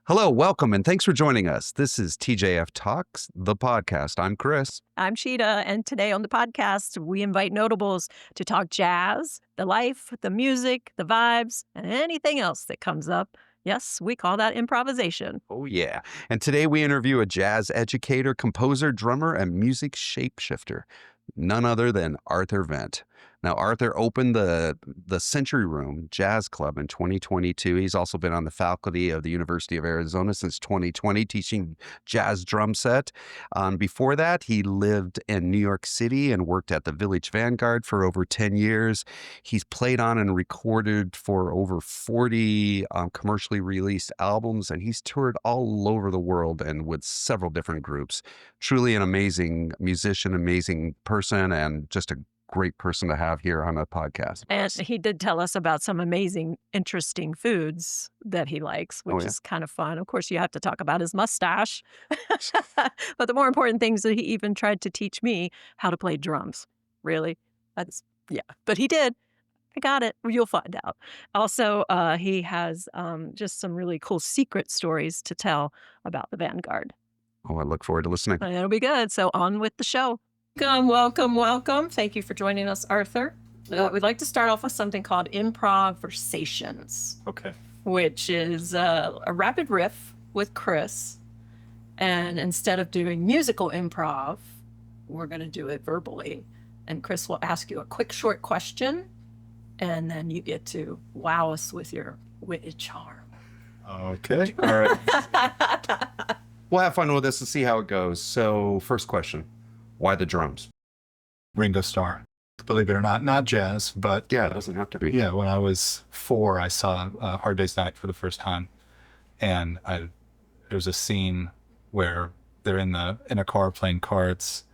Hello, welcome, and thanks for joining us. This is TJF Talks, the podcast. I'm Khris. I'm Chita, and today on the podcast, we invite notables to talk jazz, the life, the music, the vibes, and anything else that comes up. Yes, we call that improvisation. Oh, yeah. And today we interview a jazz educator, composer, drummer, and music shapeshifter, none other than Arthur Vint. Now, Arthur opened the Century Room Jazz Club in 2022. He's also been on the faculty of the University of Arizona since 2020, teaching jazz drum set. Before that, he lived in New York City and worked at the Village Vanguard for over 10 years. He's played on and recorded for over 40 commercially released albums, and he's toured all over the world and with several different groups. Truly an amazing musician, amazing person, and just a great person to have here on the podcast. And he did tell us about some amazing, interesting foods that he likes, which is kind of fun. Of course, you have to talk about his mustache. But the more important thing is that he even tried to teach me how to play drums. Really? But he did. I got it. You'll find out. Also, he has just some really cool secret stories to tell about the Vanguard. Oh, I look forward to listening. It'll be good. So on with the show. Welcome. Thank you for joining us, Arthur. We'd like to start off with something called improvisations. Okay. Which is a rapid riff with Khris. And instead of doing musical improv, we're going to do it verbally. And Khris will ask you a quick, short question. And then you get to wow us with your witty charm. Okay. All right. We'll have fun with this and see how it goes. So, first question. Why the drums? Ringo Starr. Believe it or not jazz, but Yeah, it doesn't have to be. yeah, when I was 4, I saw Hard Day's Night for the first time. And there's a scene where they're in a car playing cards,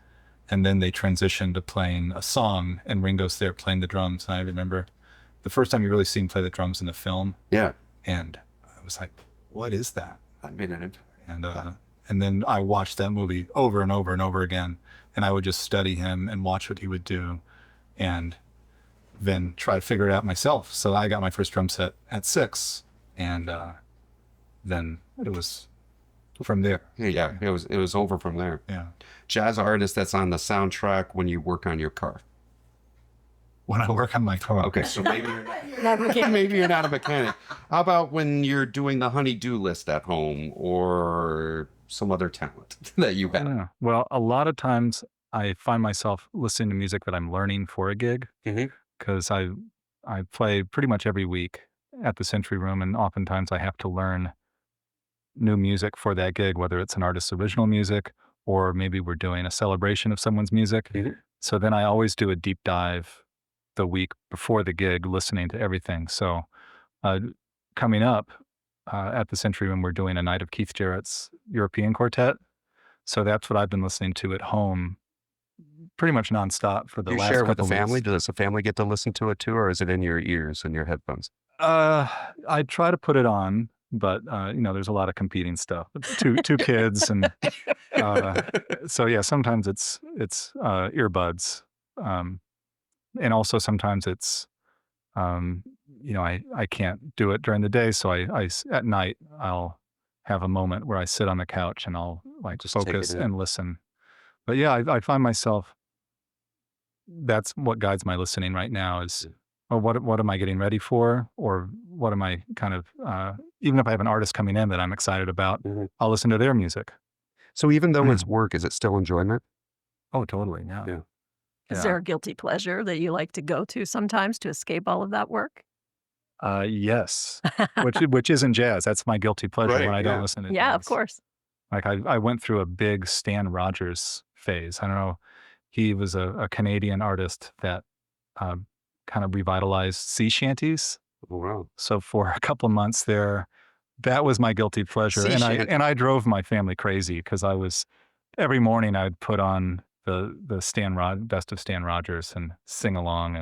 and then they transition to playing a song, and Ringo's there playing the drums. And I remember the first time you really see him play the drums in the film. Yeah. And I was like, what is that? I mean, it. And then I watched that movie over and over and over again. And I would just study him and watch what he would do and then try to figure it out myself. So I got my first drum set at 6, and then it was from there. Yeah, it was over from there. Yeah. Jazz artist that's on the soundtrack when you work on your car. When I work on my car. Okay, so maybe you're not a mechanic. How about when you're doing the honey-do list at home or some other talent that you have? Yeah. Well, a lot of times I find myself listening to music that I'm learning for a gig, because I play pretty much every week at the Century Room, and oftentimes I have to learn new music for that gig, whether it's an artist's original music or maybe we're doing a celebration of someone's music. So then I always do a deep dive the week before the gig, listening to everything. So coming up, at the Century Room, we're doing a night of Keith Jarrett's European Quartet. So that's what I've been listening to at home pretty much nonstop for the last couple share with the weeks. family? Does the family get to listen to it too, or is it in your ears and your headphones? I try to put it on, but there's a lot of competing stuff. Two kids, and so yeah, sometimes it's earbuds, and also sometimes it's I can't do it during the day, so I at night I'll have a moment where I sit on the couch and I'll Just take focus it in. and listen. But yeah, I find myself, that's what guides my listening right now is, well, what am I getting ready for? Or what am I kind of, even if I have an artist coming in that I'm excited about, I'll listen to their music. So even though it's work, is it still enjoyment? Oh, totally. Yeah. Yeah. Is there a guilty pleasure that you like to go to sometimes to escape all of that work? Yes, which isn't jazz. That's my guilty pleasure Right, when I don't yeah. listen to Yeah, of jazz. course. Like I went through a big Stan Rogers phase. I don't know. He was a Canadian artist that kind of revitalized sea shanties. Oh, wow. So for a couple months there, that was my guilty pleasure. Sea shanty. And I drove my family crazy because every morning I'd put on the best of Stan Rogers and sing along,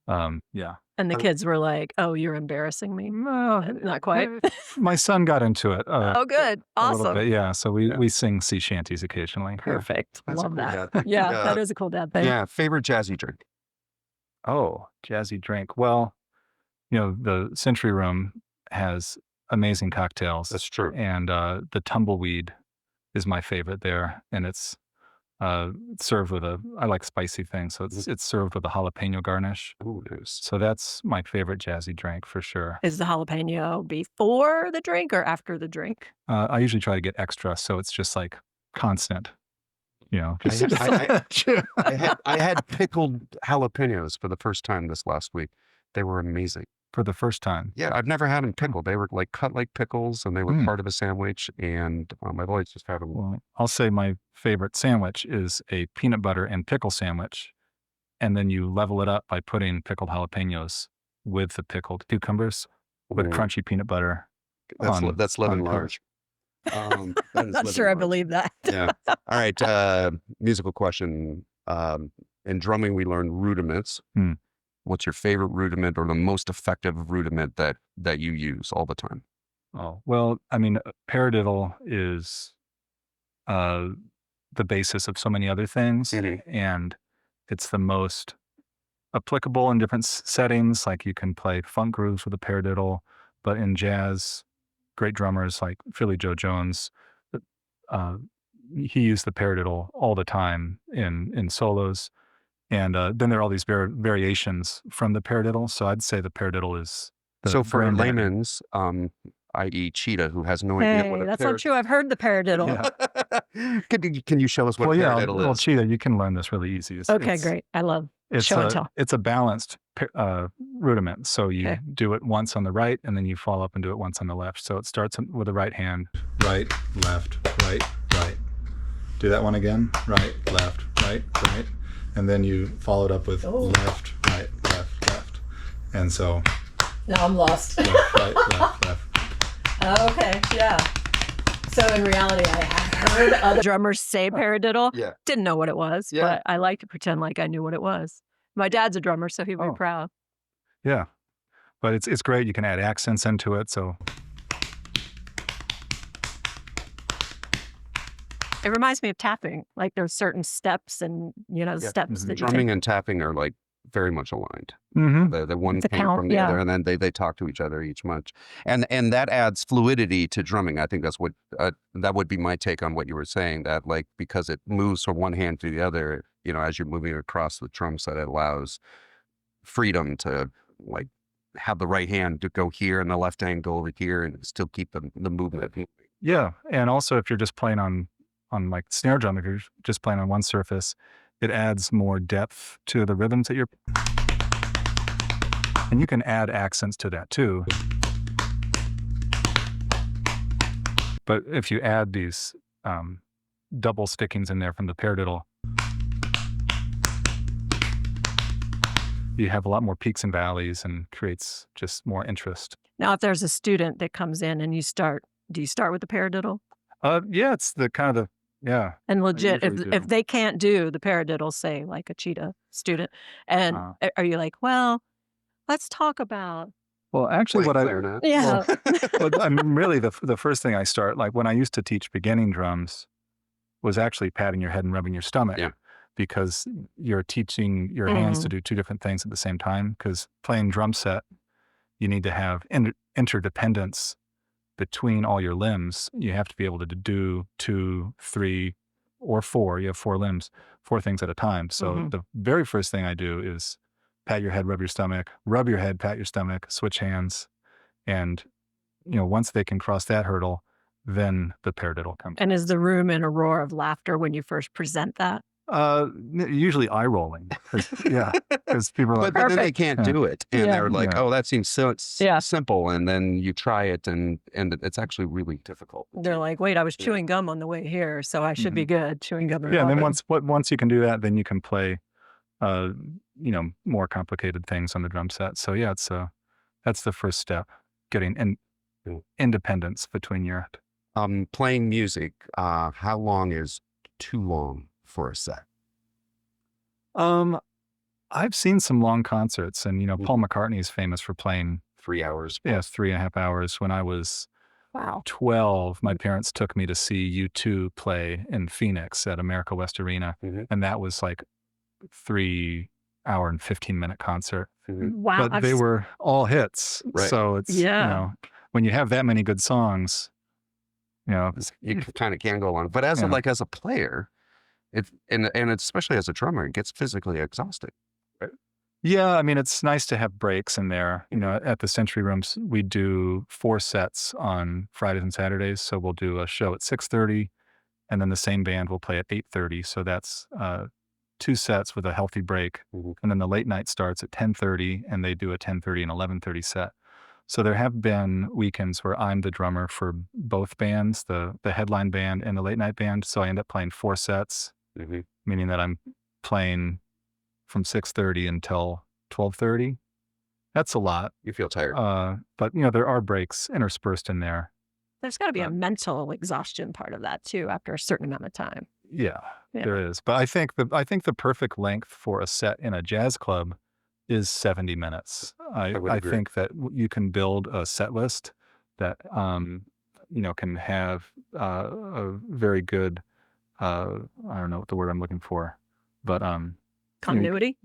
and yeah. And the kids were like, "Oh, you're embarrassing me." No, Not quite. my son got into it. Oh, good. A little Awesome. bit, yeah. So we sing sea shanties occasionally. Perfect. That's a Love cool that. dad. Yeah, Yeah. that is a cool dad thing. Yeah, favorite jazzy drink. Oh, jazzy drink. Well, the Century Room has amazing cocktails. That's true. And the tumbleweed is my favorite there, and it's served with I like spicy things, so it's served with a jalapeno garnish. Ooh, nice. So that's my favorite jazzy drink for sure. Is the jalapeno before the drink or after the drink? I usually try to get extra, so it's just like constant. I had pickled jalapenos for the first time this last week. They were amazing. For the first time. Yeah, I've never had them pickled. They were like cut like pickles, and they were part of a sandwich. And I've always just had them. Well, I'll say my favorite sandwich is a peanut butter and pickle sandwich, and then you level it up by putting pickled jalapenos with the pickled cucumbers with crunchy peanut butter. That's living large. I'm not sure I believe that. Yeah. All right. Musical question. In drumming, we learn rudiments. What's your favorite rudiment or the most effective rudiment that you use all the time? Oh, well, I mean, paradiddle is the basis of so many other things, and it's the most applicable in different settings. Like you can play funk grooves with a paradiddle, but in jazz, great drummers like Philly Joe Jones, he used the paradiddle all the time in solos. And then there are all these variations from the paradiddle. So I'd say the paradiddle is so for layman's, i.e. Chita, who has no idea what that's not true. I've heard the paradiddle. Yeah. Can you show us what a paradiddle is? Well, Chita, you can learn this really easy. Great. I love show and tell. It's a balanced rudiment. So you do it once on the right, and then you follow up and do it once on the left. So it starts with the right hand. Right, left, right, right. Do that one again. Right, left, right, right. And then you follow it up with left, right, left, left. And so. Now I'm lost. Left, right, left, left. Okay, yeah. So in reality, I have heard other drummers say paradiddle. Yeah. Didn't know what it was, but I like to pretend like I knew what it was. My dad's a drummer, so he'd be proud. Yeah. But it's great. You can add accents into it, so. It reminds me of tapping. Like there's certain steps and, steps that drumming and tapping are like very much aligned. The one came from the other, and then they talk to each other each much. And that adds fluidity to drumming. I think that's what, that would be my take on what you were saying, that like, because it moves from one hand to the other, as you're moving across the drum set, it allows freedom to like have the right hand to go here and the left hand go over here and still keep the movement. Yeah. And also if you're just playing on like snare drum, if you're just playing on one surface, it adds more depth to the rhythms that you're. And you can add accents to that too. But if you add these double stickings in there from the paradiddle, you have a lot more peaks and valleys and creates just more interest. Now, if there's a student that comes in and do you start with the paradiddle? Yeah, it's the kind of And legit, if they can't do the paradiddle, say like a Chita student, and are you like, well, let's talk about? Well, actually, really the first thing I start, like when I used to teach beginning drums, was actually patting your head and rubbing your stomach, because you're teaching your hands to do two different things at the same time. Because playing drum set, you need to have interdependence between all your limbs. You have to be able to do 2, 3, or 4. You have 4 limbs, 4 things at a time. So the very first thing I do is pat your head, rub your stomach, rub your head, pat your stomach, switch hands. And, once they can cross that hurdle, then the paradiddle comes. And is the room in a roar of laughter when you first present that? Usually eye rolling. Because people are like, but then they can't do it. And they're like, oh, that seems so simple. And then you try it and it's actually really difficult. They're like, wait, I was chewing gum on the way here, so I should be good chewing gum. And then once you can do that, then you can play, more complicated things on the drum set. So that's the first step, getting independence between your. Playing music, how long is too long for a set? I've seen some long concerts, and Paul McCartney is famous for playing 3 hours. Yes, 3.5 hours. When I was 12, my parents took me to see U2 play in Phoenix at America West Arena, and that was like 3 hour and 15-minute concert. Wow! But they were all hits, right. So it's when you have that many good songs, You kind of can go along. But as a player, and especially as a drummer, it gets physically exhausting. Right? Yeah, I mean, it's nice to have breaks in there. At the Century Rooms, we do 4 sets on Fridays and Saturdays. So we'll do a show at 6:30, and then the same band will play at 8:30. So that's 2 sets with a healthy break. Mm-hmm. And then the late night starts at 10:30, and they do a 10:30 and 11:30 set. So there have been weekends where I'm the drummer for both bands, the headline band and the late night band. So I end up playing 4 sets, meaning that I'm playing from 6:30 until 12:30. That's a lot. You feel tired. But there are breaks interspersed in there. There's got to be a mental exhaustion part of that too after a certain amount of time. Yeah, there is. But I think the perfect length for a set in a jazz club is 70 minutes. I think that you can build a set list that can have a very good I don't know what the word I'm looking for, but continuity.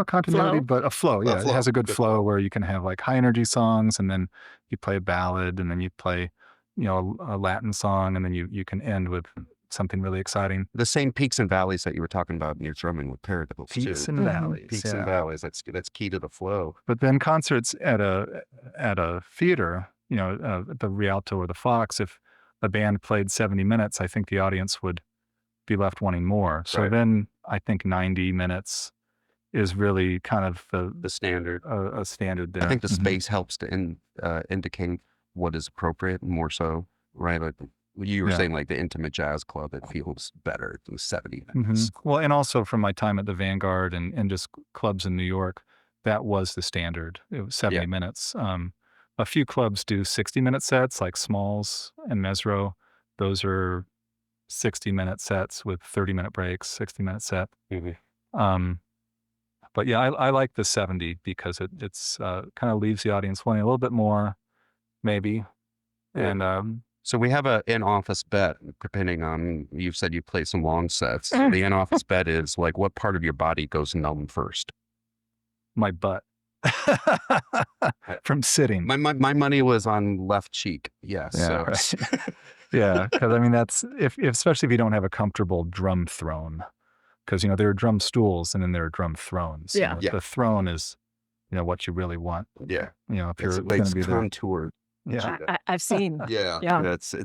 Continuity, but a flow. Yeah, it has a good flow where you can have like high energy songs, and then you play a ballad, and then you play a Latin song, and then you can end with something really exciting. The same peaks and valleys that you were talking about in your drumming with Paradiddles. Peaks and valleys. Peaks and valleys. That's key to the flow. But then concerts at a theater, the Rialto or the Fox, if a band played 70 minutes, I think the audience would be left wanting more. So then I think 90 minutes is really kind of the standard. A standard there. I think the space helps to indicate what is appropriate more so, right? Like you were saying, like the intimate jazz club, it feels better than 70 minutes. Well, and also from my time at the Vanguard and just clubs in New York, that was the standard. It was 70 minutes. A few clubs do 60-minute sets, like Smalls and Mesro. Those are 60-minute sets with 30-minute breaks, 60-minute set. But yeah, I like the 70 because it's kind of leaves the audience wanting a little bit more, maybe. And so we have an in-office bet, depending on, you said you play some long sets. The in-office bet is like, what part of your body goes numb first? My butt. From sitting. My money was on left cheek. Yes. Yeah, so. Yeah, because I mean that's especially if you don't have a comfortable drum throne, because there are drum stools and then there are drum thrones. Yeah. The throne is what you really want. Yeah. If you're going to be contoured. Yeah. I've seen. Yeah. It's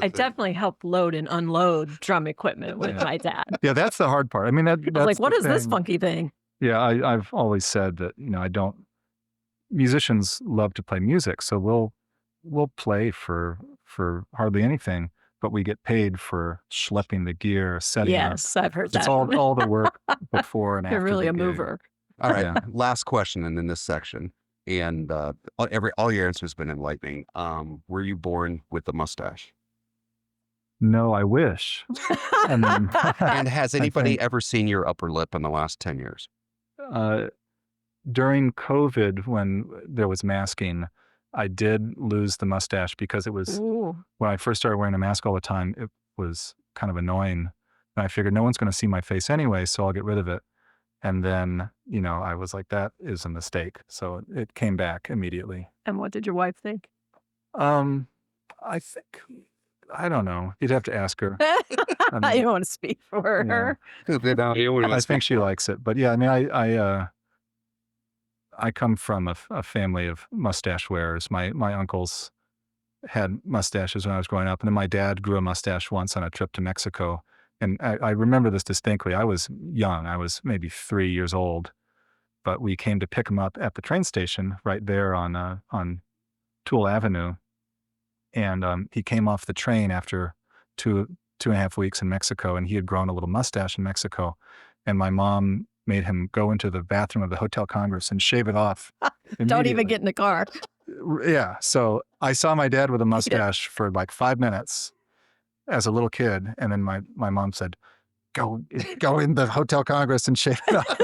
I definitely helped load and unload drum equipment with my dad. Yeah, that's the hard part. I mean, that's like, what is this funky thing? Yeah, I've always said that musicians love to play music, so we'll play for hardly anything, but we get paid for schlepping the gear, setting up. Yes, I've heard that. It's all the work before and after. You're really the a gig. mover. All right, last question, and in this section, and all your answers have been enlightening. Were you born with a mustache? No, I wish. And has anybody ever seen your upper lip in the last 10 years? During COVID, when there was masking, I did lose the mustache because it was, when I first started wearing a mask all the time, it was kind of annoying. And I figured no one's going to see my face anyway, so I'll get rid of it. And then, I was like, that is a mistake. So it came back immediately. And what did your wife think? I don't know. You'd have to ask her. You don't want to speak for her. I think she likes it. But yeah, I mean, I come from a family of mustache wearers. My uncles had mustaches when I was growing up. And then my dad grew a mustache once on a trip to Mexico. And I remember this distinctly. I was young. I was maybe 3 years old. But we came to pick him up at the train station right there on Toole Avenue. And he came off the train after two and a half weeks in Mexico, and he had grown a little mustache in Mexico. And my mom made him go into the bathroom of the Hotel Congress and shave it off. Don't even get in the car. Yeah. So I saw my dad with a mustache for like 5 minutes as a little kid. And then my mom said, go in the Hotel Congress and shave it off.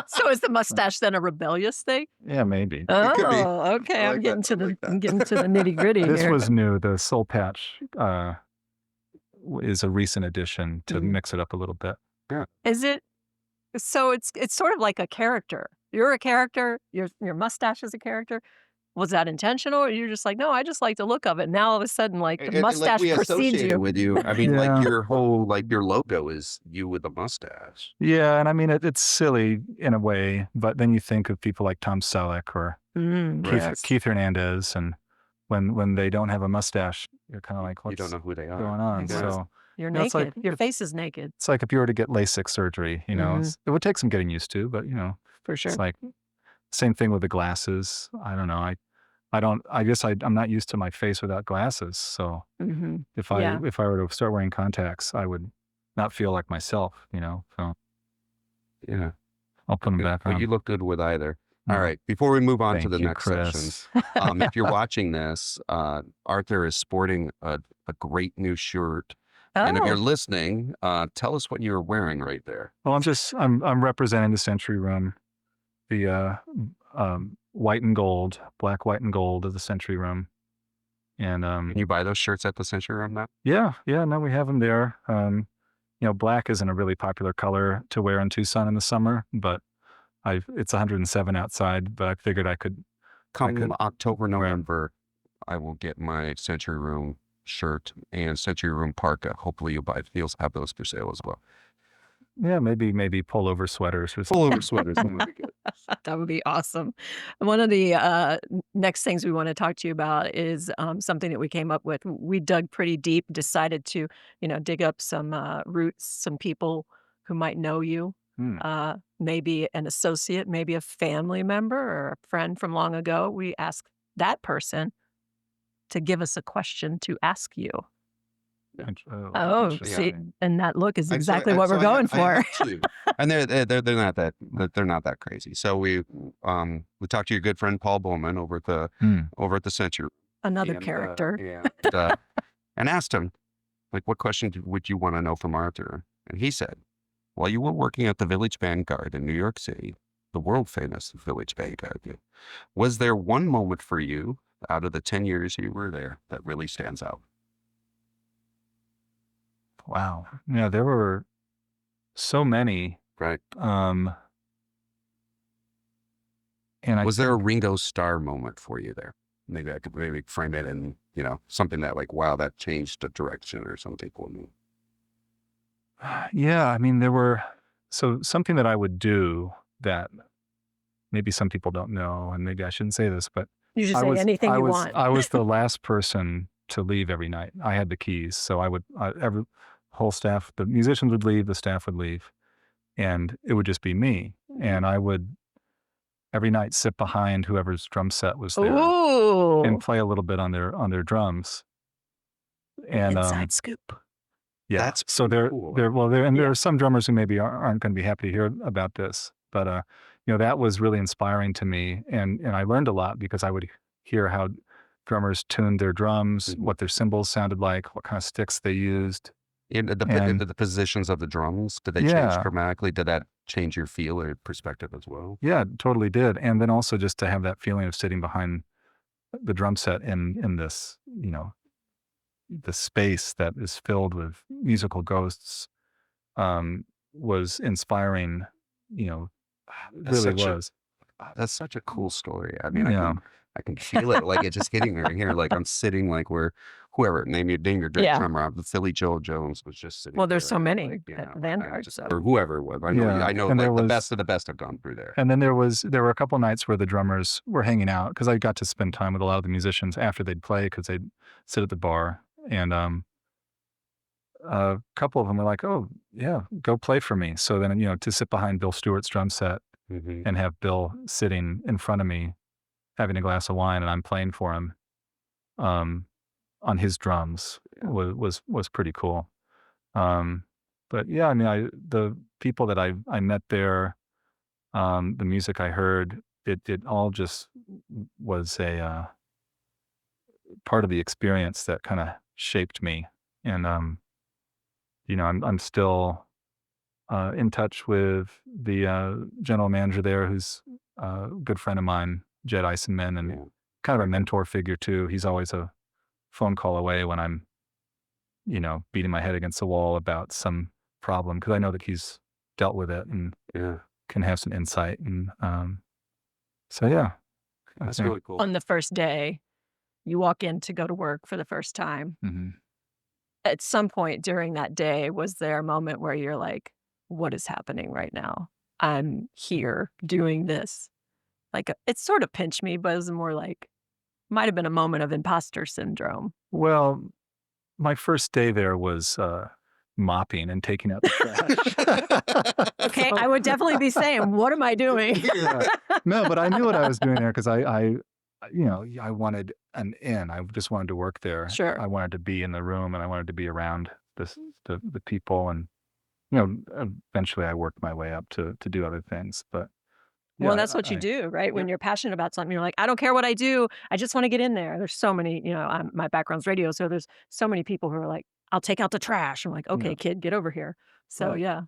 So is the mustache then a rebellious thing? Yeah, maybe. Oh, okay. I'm getting to the nitty gritty here. This was new. The soul patch is a recent addition to mix it up a little bit. Yeah. Is it? So it's sort of like a character. You're a character. Your mustache is a character. Was that intentional, or you're just like, no, I just like the look of it? Now all of a sudden, like the Like mustache we precedes associate it you. with you. I mean, like Yeah. your whole your logo is you with the mustache. Yeah, and I mean, it's silly in a way, but then you think of people like Tom Selleck or Right. Keith Hernandez, and when they don't have a mustache, you're kind of like, You don't what's know who they are. going on? Exactly. So You're it's like naked. Your face is naked. it's like if you were to get LASIK surgery, it would take some getting used to, but For sure. it's like same thing with the glasses. I don't know. I don't. I guess I'm not used to my face without glasses. So if I Yeah. if I were to start wearing contacts, I would not feel like myself. So Yeah. I'll put them back But on. you look good with either. Mm. All right. Before we move on to Thank the you, next section, Khris. if you're watching this, Arthur is sporting a great new shirt. And if you're Oh, listening, tell us what you're wearing right there. Well, I'm representing the Century Room, the white and gold, black, white, and gold of the Century Room, and Can you buy those shirts at the Century Room now? yeah, no, we have them there. Black isn't a really popular color to wear in Tucson in the summer, but it's 107 outside, but I figured I could. Come October, wear 'em. November, I will get my Century Room shirt and Century Room parka. Hopefully you'll have those for sale as well. Yeah, maybe pullover sweaters or something. Pullover sweaters. That would be good. that would be awesome. One of the next things we want to talk to you about is something that we came up with. We dug pretty deep, decided to, dig up some roots, some people who might know you, maybe an associate, maybe a family member or a friend from long ago. We asked that person to give us a question to ask you. Oh, see, interesting. and that look is So exactly what we're I going have- I have for. two. And they're not that crazy. So we talked to your good friend Paul Bowman over at the Century. Another And, character. and asked him, like, what question would you want to know from Arthur? And he said, while you were working at the Village Vanguard in New York City, the world famous Village Vanguard, was there one moment for you out of the 10 years you were there that really stands out? Wow. Yeah, there were so many. Right. And Was there a Ringo Starr moment for you there? Maybe I could frame it in, something that like, wow, that changed the direction or something for me. Yeah, I mean, there were something that I would do that maybe some people don't know, and maybe I shouldn't say this, but You should say anything you want. I was the last person to leave every night. I had the keys, so every whole staff, the musicians would leave, the staff would leave, and it would just be me. And I would every night sit behind whoever's drum set was there Ooh, and play a little bit on their drums. And inside scoop. yeah, That's so cool. there are some drummers who maybe aren't going to be happy to hear about this, but that was really inspiring to me, and I learned a lot because I would hear how drummers tuned their drums, what their cymbals sounded like, what kind of sticks they used. In the positions of the drums, did they change Yeah. dramatically? Did that change your feel or perspective as well? Yeah, it totally did. And then also just to have that feeling of sitting behind the drum set in this, the space that is filled with musical ghosts, was inspiring, That's really such a- was. That's such a cool story. I mean, Yeah. I can feel it, like it's just hitting me right here. Like I'm sitting, like where whoever name your great Yeah. drummer, Philly Joe Jones was just sitting. Well, there's there, so many like, at I Vanguard, just- so. or whoever it was. I know, Yeah. I know, And like there the was- best of the best have gone through there. And then there were a couple nights where the drummers were hanging out because I got to spend time with a lot of the musicians after they'd play because they'd sit at the bar, and a couple of them were like, "Oh yeah, go play for me." So then to sit behind Bill Stewart's drum set Mhm. and have Bill sitting in front of me having a glass of wine and I'm playing for him on his drums was pretty cool. But yeah, I mean, the people that I met there, the music I heard, it all just was a part of the experience that kind of shaped me. And I'm still in touch with the general manager there, who's a good friend of mine, Jed Eisenman, and Yeah. kind of a mentor figure too. He's always a phone call away when I'm, beating my head against the wall about some problem, because I know that he's dealt with it and Yeah. can have some insight. And so yeah, That's think. really cool. On the first day, you walk in to go to work for the first time. Mhm. At some point during that day, was there a moment where you're like, what is happening right now? I'm here doing this. Like, it sort of pinched me, but it was more like, might have been a moment of imposter syndrome. Well, my first day there was mopping and taking out the trash. Okay, So- I would definitely be saying, what am I doing? Yeah. No, but I knew what I was doing there because I wanted an in. I just wanted to work there. Sure. I wanted to be in the room and I wanted to be around the people. And, eventually I worked my way up to do other things. But Well, yeah, that's what you do, right? When you're passionate about something, you're like, I don't care what I do. I just want to get in there. There's so many, my background's radio. So there's so many people who are like, I'll take out the trash. I'm like, okay, Yeah. kid, get over here. So Right. yeah,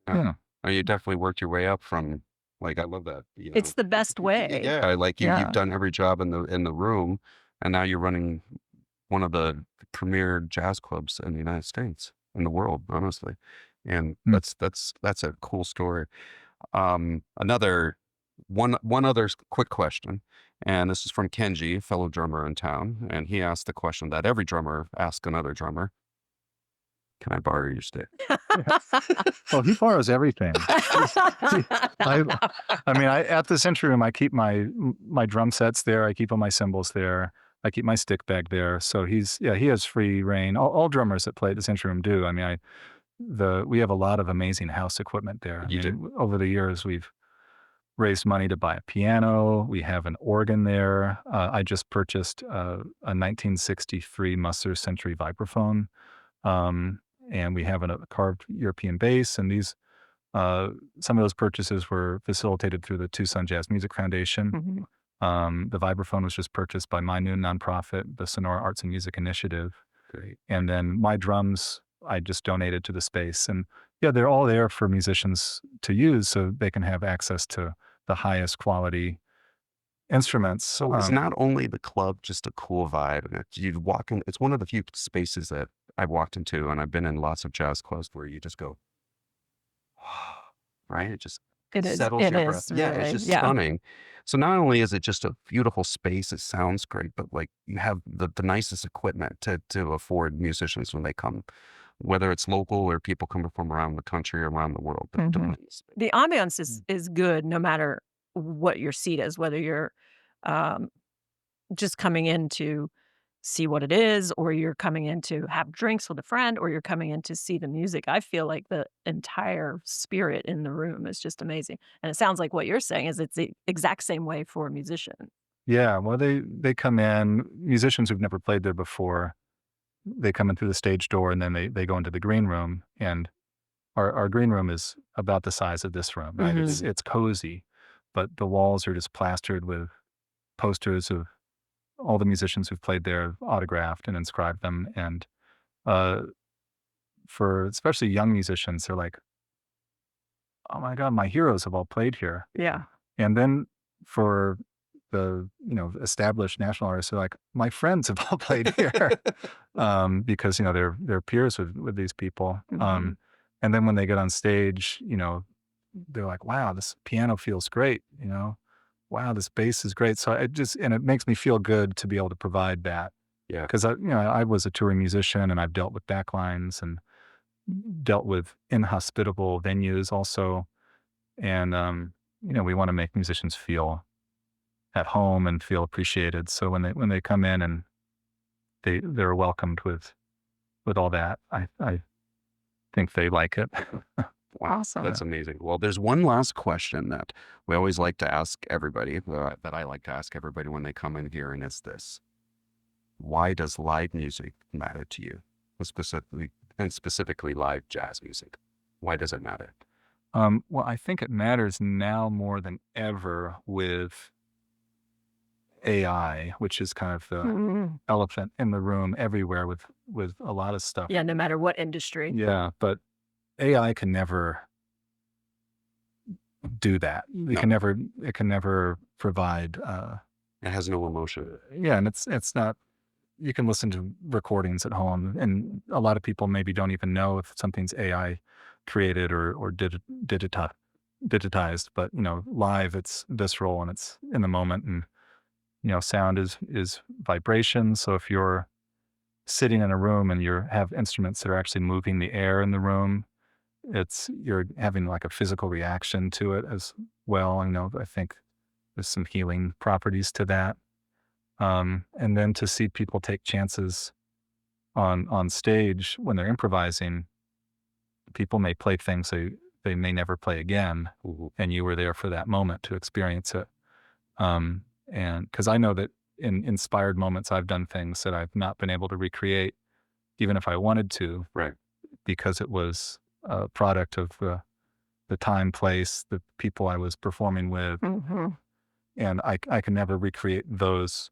Yeah. Oh, you definitely worked your way up from, like, I love that. it's the best way. Yeah, like Yeah. you've done every job in the room, and now you're running one of the premier jazz clubs in the United States, in the world, honestly. And Hmm. that's a cool story. Another one other quick question, and this is from Kenji, a fellow drummer in town, and he asked the question that every drummer asks another drummer: Can I borrow your stick? Well, he borrows everything. I mean, at the Century Room, I keep my drum sets there. I keep all my cymbals there. I keep my stick bag there. So he has free reign. All drummers that play at the Century Room do. I mean, we have a lot of amazing house equipment there. You do. Over the years, we've raised money to buy a piano. We have an organ there. I just purchased a 1963 Musser Century vibraphone. And we have a carved European bass, and these some of those purchases were facilitated through the Tucson Jazz Music Foundation. Mhm. The vibraphone was just purchased by my new nonprofit, the Sonora Arts and Music Initiative. Great. And then my drums, I just donated to the space. And yeah, they're all there for musicians to use so they can have access to the highest quality instruments. So it's not only the club just a cool vibe, and you walk in. It's one of the few spaces that I've walked into, and I've been in lots of jazz clubs where you just go, right? It just It is. settles It your is. breath. Yeah, it's Really. just Yeah. stunning. So not only is it just a beautiful space, it sounds great, but like you have the nicest equipment to afford musicians when they come, whether it's local or people coming from around the country or around the world. to Mhm. play in this space. The ambiance is good no matter what your seat is, whether you're um, just coming in to see what it is, or you're coming in to have drinks with a friend, or you're coming in to see the music. I feel like the entire spirit in the room is just amazing. And it sounds like what you're saying is it's the exact same way for a musician. Yeah, well, they come in, musicians who've never played there before, they come in through the stage door and then they go into the green room. And our green room is about the size of this room, right? Mhm. It's cozy, but the walls are just plastered with posters of all the musicians who've played there, autographed and inscribed them. And for especially young musicians, they're like, oh my God, my heroes have all played here. Yeah. And then for the established national artists, they're like, my friends have all played here, because they're peers with these people. Mhm. And then when they get on stage, they're like, wow, this piano feels great. Wow, this bass is great. So it makes me feel good to be able to provide that. Yeah. Because I was a touring musician and I've dealt with backlines and dealt with inhospitable venues also. And, we want to make musicians feel at home and feel appreciated. So when they come in and they're welcomed with all that, I think they like it. Wow, Awesome. that's amazing. Well, there's one last question that we always like to ask everybody, that I like to ask everybody when they come in here, and it's this: Why does live music matter to you, specifically live jazz music? Why does it matter? Well, I think it matters now more than ever with AI, which is kind of the Mhm. elephant in the room everywhere with a lot of stuff. Yeah, no matter what industry. Yeah, but AI can never do that. No. It can never provide. It has no emotion. Yeah, and it's not. You can listen to recordings at home, and a lot of people maybe don't even know if something's AI created or digitized. But live, it's visceral and it's in the moment, and sound is vibration. So if you're sitting in a room and you have instruments that are actually moving the air in the room, you're having like a physical reaction to it as well. I think there's some healing properties to that. And then to see people take chances on stage when they're improvising, people may play things they may never play again, and you were there for that moment to experience it. And because I know that in inspired moments, I've done things that I've not been able to recreate, even if I wanted to, Right. because it was a product of the time, place, the people I was performing with, and I can never recreate those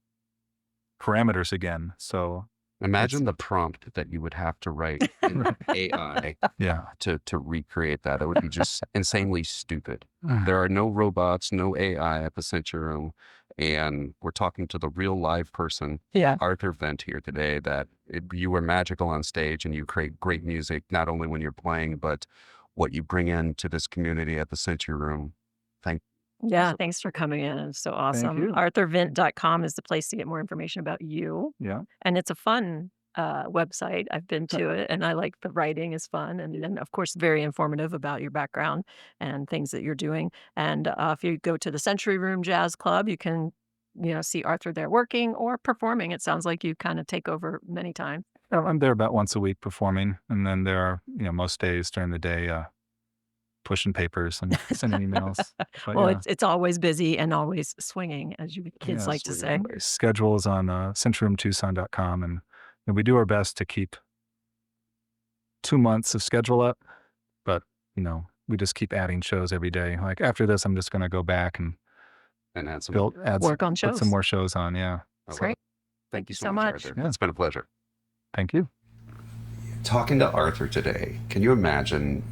parameters again. So Imagine the prompt that you would have to write in AI yeah, to recreate that. It would be just insanely stupid. There are no robots, no AI at the Century Room, and we're talking to the real live person, Yeah. Arthur Vint, here today. You were magical on stage, and you create great music not only when you're playing, but what you bring into this community at the Century Room. Yeah, thanks for coming in. It's so awesome. you. ArthurVint.com is the place to get more information about you. yeah. And it's a fun website. I've been to it, and I like the writing is fun. And of course, very informative about your background and things that you're doing. And if you go to the Century Room Jazz Club, you can, see Arthur there working or performing. It sounds like you kind of take over many times. I'm there about once a week performing, and then there are, most days during the day, pushing papers and sending emails. But Well, yeah. it's always busy and always swinging, as you kids Yeah, like to say. My schedule is on centuryroomtucson.com, and we do our best to keep 2 months of schedule up, but we just keep adding shows every day. Like after this, I'm just going to go back and add some. Work on put shows. some more shows on. Yeah. I love Great. it. Thank you so So much, much. Arthur. Yeah. It's been a pleasure. Thank you. Talking to Arthur today, can you imagine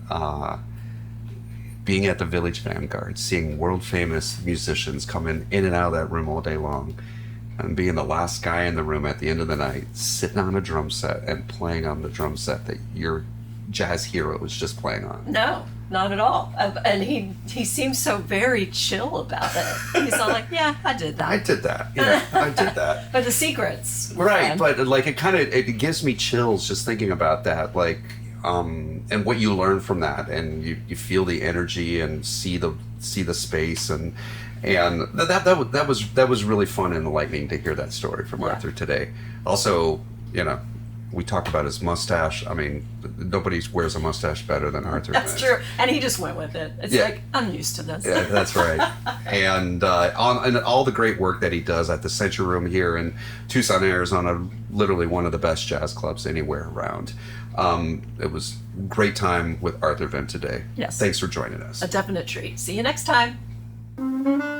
being at the Village Vanguard, seeing world famous musicians come in and out of that room all day long, and being the last guy in the room at the end of the night, sitting on a drum set and playing on the drum set that your jazz hero was just playing on? No, not at all. And he seems so very chill about it. He's all like, yeah, I did that. I did that. Yeah, I did that. But the secrets. Right, but like it gives me chills just thinking about that, like, and what you learn from that, and you feel the energy and see the space, and that was really fun and enlightening to hear that story from Arthur today. Also, we talked about his mustache. I mean, nobody wears a mustache better than Arthur. That's true. And he just went with it. It's like, I'm used to this. Yeah, that's right. And and all the great work that he does at the Century Room here in Tucson, Arizona, literally one of the best jazz clubs anywhere around. It was a great time with Arthur Vint today. Yes. Thanks for joining us. A definite treat. See you next time.